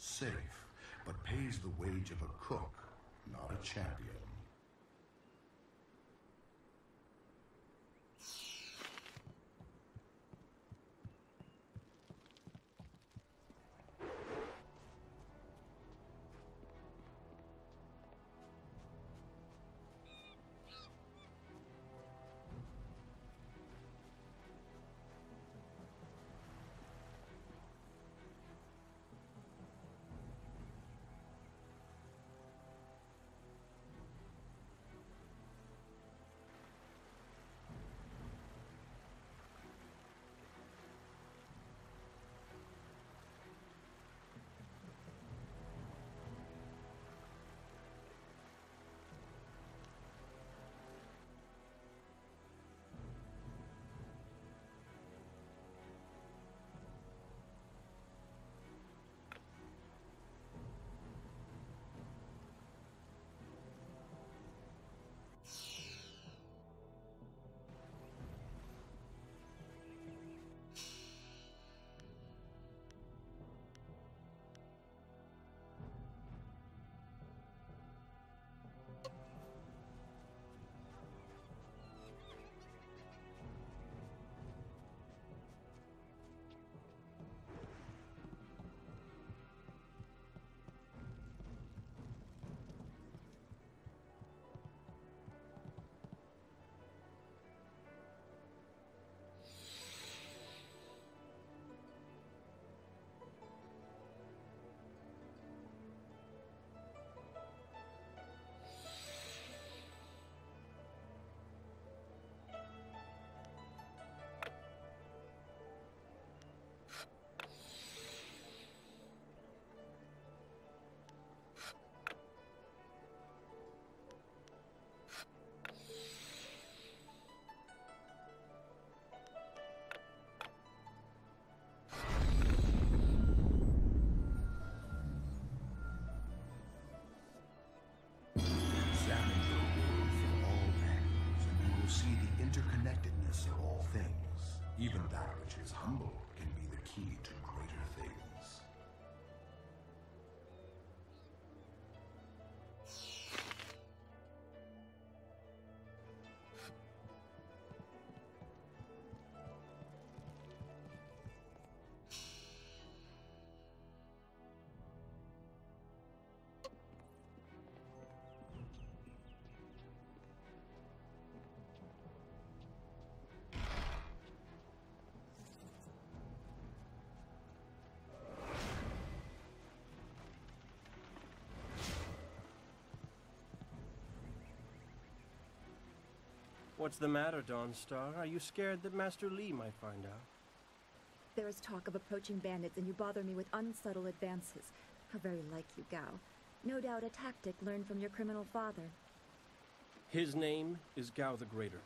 safe, but pays the wage of a cook, not a champion. Even that which is humble can be the key to greater things. What's the matter, Dawnstar? Are you scared that Master Li might find out? There is talk of approaching bandits, and you bother me with unsubtle advances. How very like you, Gao. No doubt a tactic learned from your criminal father. His name is Gao the Greater,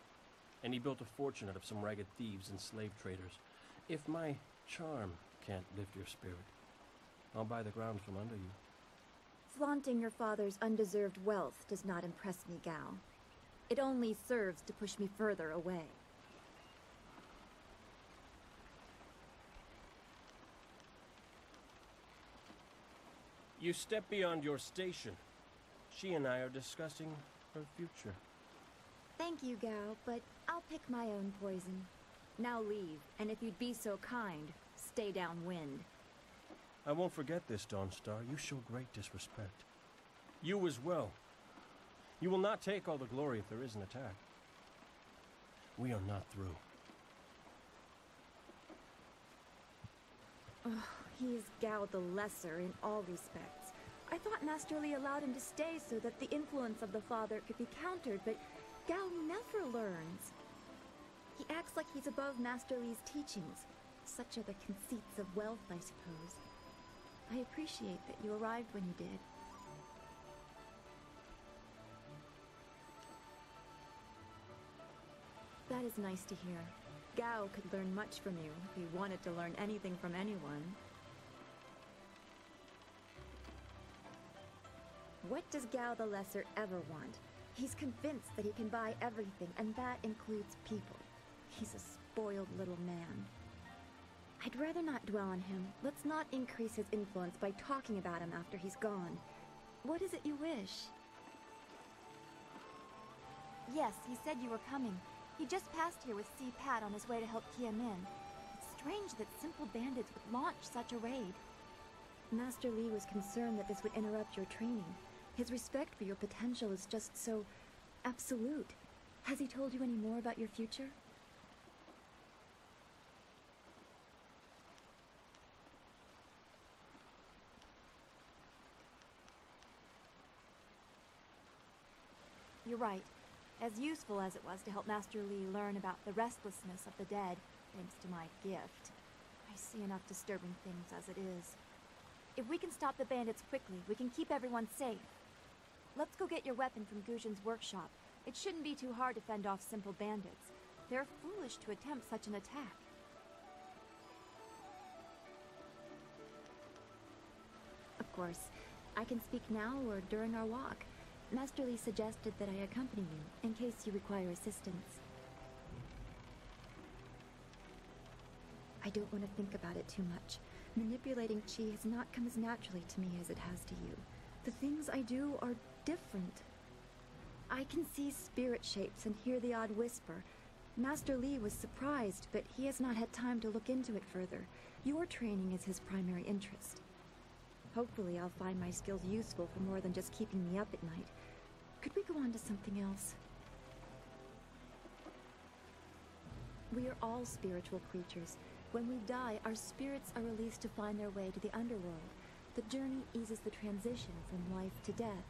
and he built a fortune out of some ragged thieves and slave traders. If my charm can't lift your spirit, I'll buy the ground from under you. Flaunting your father's undeserved wealth does not impress me, Gao. It only serves to push me further away. You step beyond your station. She and I are discussing her future. Thank you, Gao, but I'll pick my own poison. Now leave, and if you'd be so kind, stay downwind. I won't forget this, Dawnstar. You show great disrespect. You as well. You will not take all the glory if there is an attack. We are not through. Oh, he is Gao the Lesser in all respects. I thought Master Li allowed him to stay so that the influence of the father could be countered, but Gao never learns. He acts like he's above Master Li's teachings. Such are the conceits of wealth, I suppose. I appreciate that you arrived when you did. That is nice to hear. Gao could learn much from you if he wanted to learn anything from anyone. What does Gao the Lesser ever want? He's convinced that he can buy everything, and that includes people. He's a spoiled little man. I'd rather not dwell on him. Let's not increase his influence by talking about him after he's gone. What is it you wish? Yes, he said you were coming. He just passed here with C. Pat on his way to help Kia Min. It's strange that simple bandits would launch such a raid. Master Li was concerned that this would interrupt your training. His respect for your potential is just so absolute. Has he told you any more about your future? You're right. As useful as it was to help Master Li learn about the restlessness of the dead, thanks to my gift, I see enough disturbing things as it is. If we can stop the bandits quickly, we can keep everyone safe. Let's go get your weapon from Guzhen's workshop. It shouldn't be too hard to fend off simple bandits. They're foolish to attempt such an attack. Of course. I can speak now or during our walk. Master Li suggested that I accompany you, in case you require assistance. I don't want to think about it too much. Manipulating Qi has not come as naturally to me as it has to you. The things I do are different. I can see spirit shapes and hear the odd whisper. Master Li was surprised, but he has not had time to look into it further. Your training is his primary interest. Hopefully I'll find my skills useful for more than just keeping me up at night. Could we go on to something else? We are all spiritual creatures. When we die, our spirits are released to find their way to the underworld. The journey eases the transition from life to death.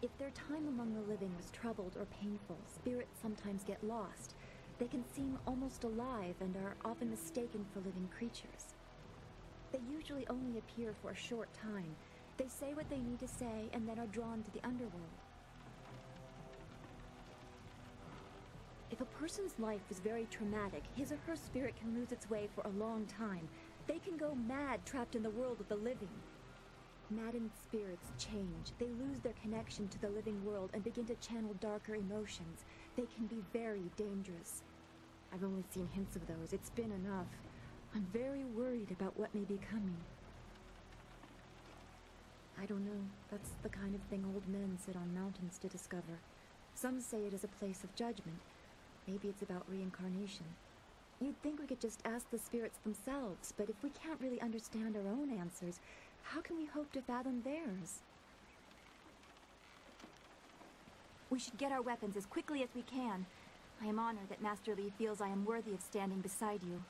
If their time among the living was troubled or painful, spirits sometimes get lost. They can seem almost alive and are often mistaken for living creatures. They usually only appear for a short time. They say what they need to say and then are drawn to the underworld. If a person's life is very traumatic, his or her spirit can lose its way for a long time. They can go mad trapped in the world of the living. Maddened spirits change. They lose their connection to the living world and begin to channel darker emotions. They can be very dangerous. I've only seen hints of those. It's been enough. I'm very worried about what may be coming. I don't know. That's the kind of thing old men sit on mountains to discover. Some say it is a place of judgment. Maybe it's about reincarnation. You'd think we could just ask the spirits themselves, but if we can't really understand our own answers, how can we hope to fathom theirs? We should get our weapons as quickly as we can. I am honored that Master Li feels I am worthy of standing beside you.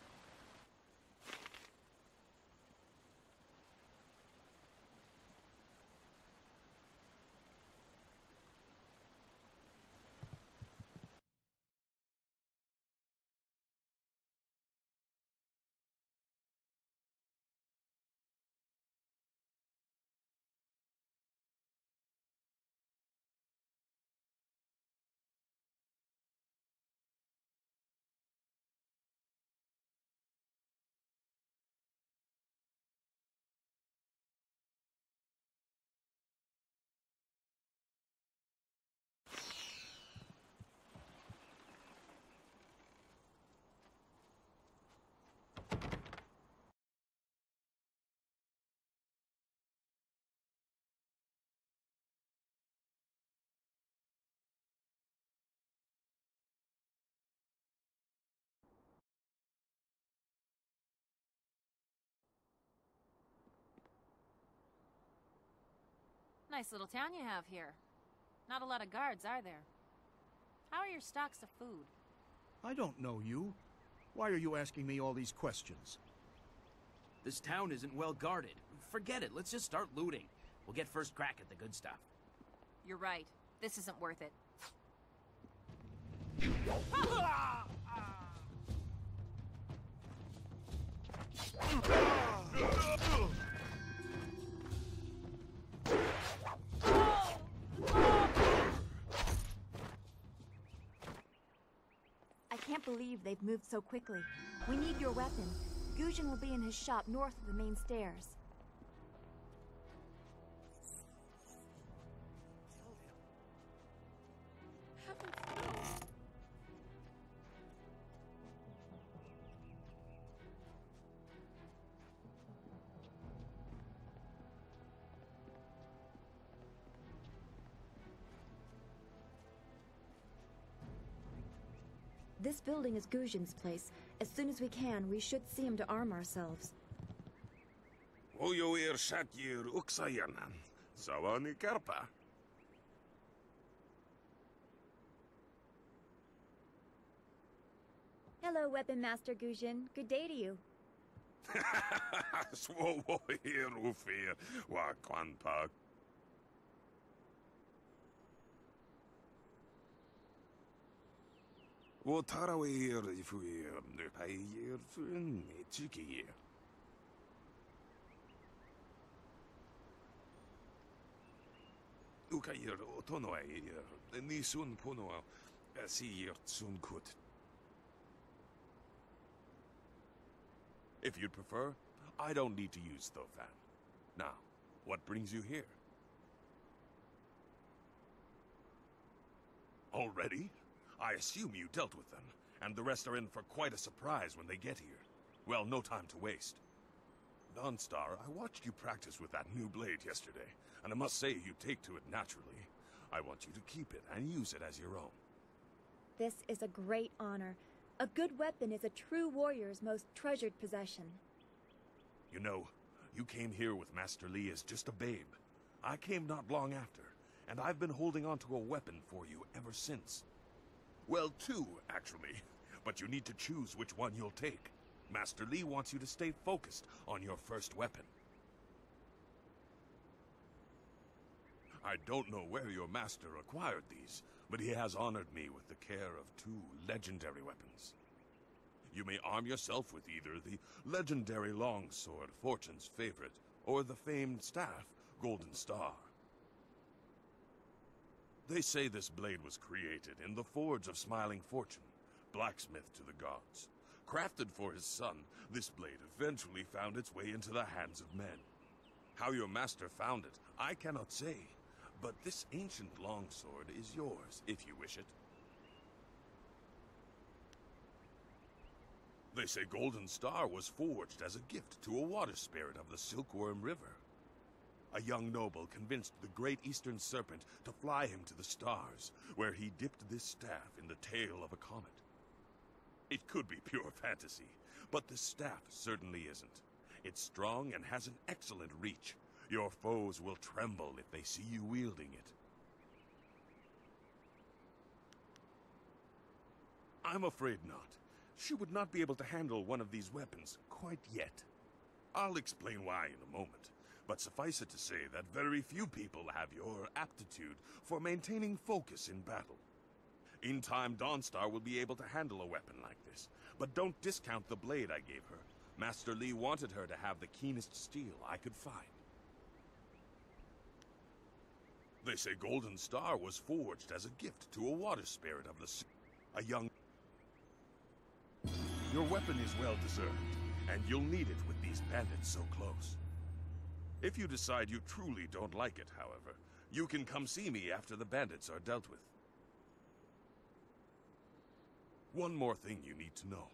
Nice little town you have here. Not a lot of guards, are there? How are your stocks of food? I don't know you. Why are you asking me all these questions? This town isn't well guarded. Forget it, let's just start looting. We'll get first crack at the good stuff. You're right. This isn't worth it. I can't believe they've moved so quickly. We need your weapon. Guzhen will be in his shop north of the main stairs. This building is Guzhin's place. As soon as we can, we should see him to arm ourselves. Ojoir Shatyir Uksayanan. Sawani Karpa. Hello, Weapon Master Guzhin. Good day to you. Swowo here Ufir wa Kwanpa. Wo Tarawir Ifuir Nupayir Chiki. Ukayir Otonoair, Nisun Puno, Asir Tsunkut. If you'd prefer, I don't need to use Thofan. Now, what brings you here? Already? I assume you dealt with them, and the rest are in for quite a surprise when they get here. Well, no time to waste. Dawnstar, I watched you practice with that new blade yesterday, and I must say you take to it naturally. I want you to keep it and use it as your own. This is a great honor. A good weapon is a true warrior's most treasured possession. You know, you came here with Master Li as just a babe. I came not long after, and I've been holding on to a weapon for you ever since. Well, two, actually. But you need to choose which one you'll take. Master Li wants you to stay focused on your first weapon. I don't know where your master acquired these, but he has honored me with the care of two legendary weapons. You may arm yourself with either the legendary longsword, Fortune's favorite, or the famed staff, Golden Star. They say this blade was created in the forge of Smiling Fortune, blacksmith to the gods. Crafted for his son, this blade eventually found its way into the hands of men. How your master found it, I cannot say, but this ancient longsword is yours, if you wish it. They say Golden Star was forged as a gift to a water spirit of the Silkworm River. A young noble convinced the great Eastern Serpent to fly him to the stars, where he dipped this staff in the tail of a comet. It could be pure fantasy, but this staff certainly isn't. It's strong and has an excellent reach. Your foes will tremble if they see you wielding it. I'm afraid not. She would not be able to handle one of these weapons quite yet. I'll explain why in a moment, but suffice it to say that very few people have your aptitude for maintaining focus in battle. In time, Dawnstar will be able to handle a weapon like this, but don't discount the blade I gave her. Master Li wanted her to have the keenest steel I could find. They say Golden Star was forged as a gift to a water spirit of the a young... Your weapon is well deserved, and you'll need it with these bandits so close. If you decide you truly don't like it, however, you can come see me after the bandits are dealt with. One more thing you need to know.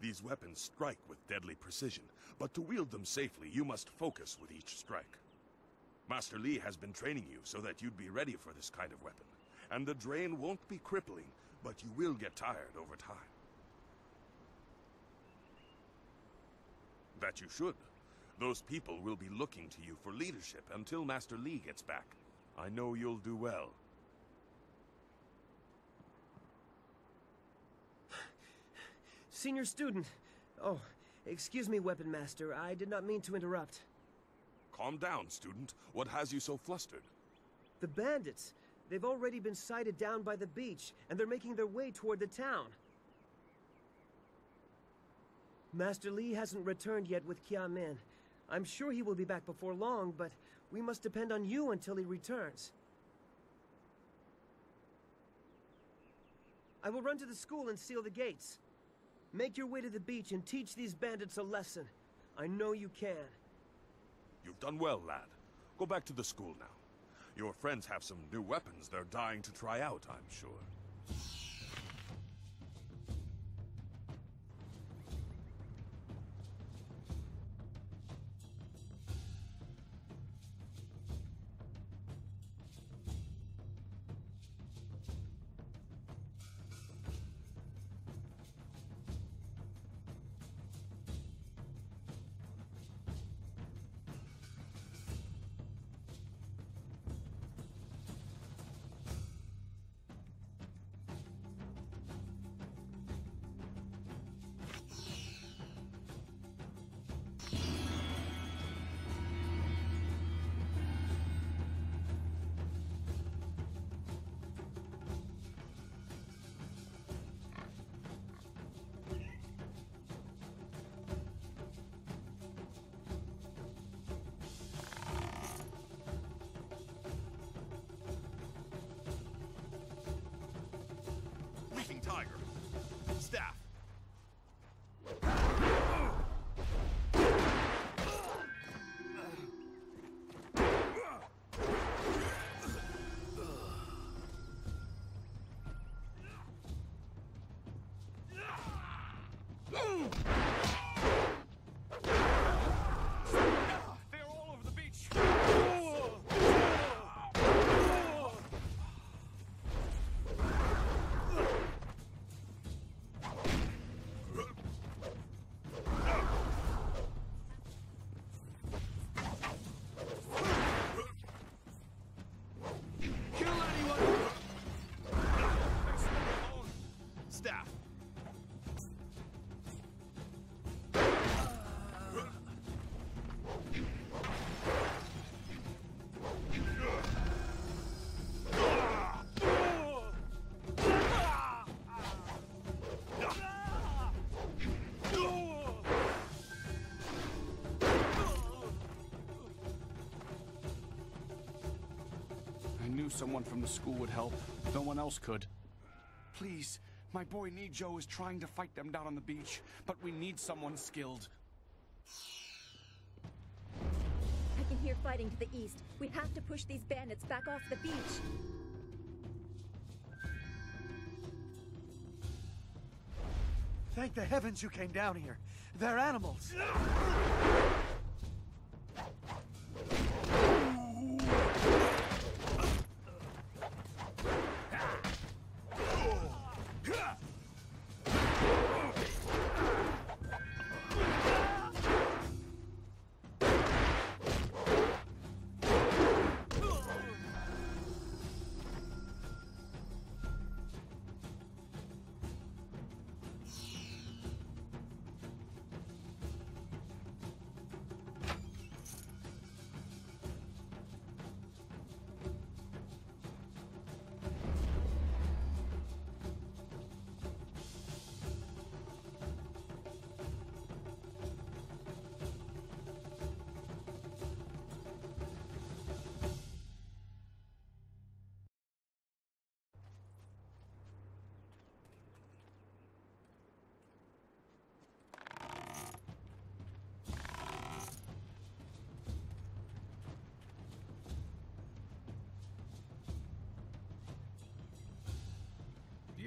These weapons strike with deadly precision, but to wield them safely, you must focus with each strike. Master Li has been training you so that you'd be ready for this kind of weapon, and the drain won't be crippling, but you will get tired over time. That you should. Those people will be looking to you for leadership until Master Li gets back. I know you'll do well. Senior student. Oh, excuse me, Weapon Master. I did not mean to interrupt. Calm down, student. What has you so flustered? The bandits. They've already been sighted down by the beach, and they're making their way toward the town. Master Li hasn't returned yet with Kia Min. I'm sure he will be back before long, but we must depend on you until he returns. I will run to the school and seal the gates. Make your way to the beach and teach these bandits a lesson. I know you can. You've done well, lad. Go back to the school now. Your friends have some new weapons they're dying to try out, I'm sure. knew someone from the school would help. No one else could. Please, my boy Nijo is trying to fight them down on the beach, but we need someone skilled. I can hear fighting to the east. We have to push these bandits back off the beach. Thank the heavens you came down here. They're animals.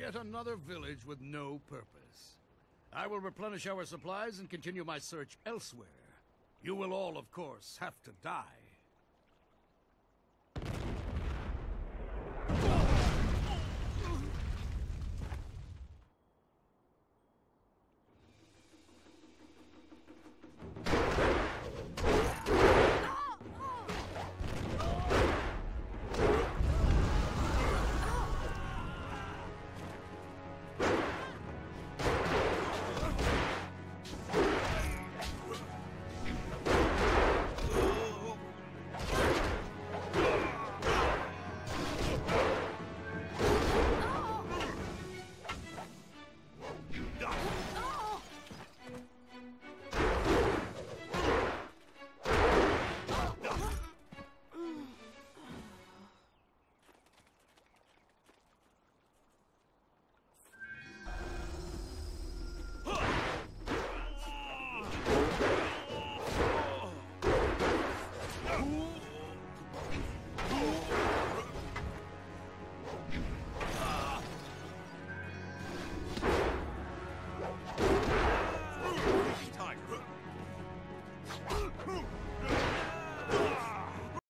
Yet another village with no purpose. I will replenish our supplies and continue my search elsewhere. You will all, of course, have to die.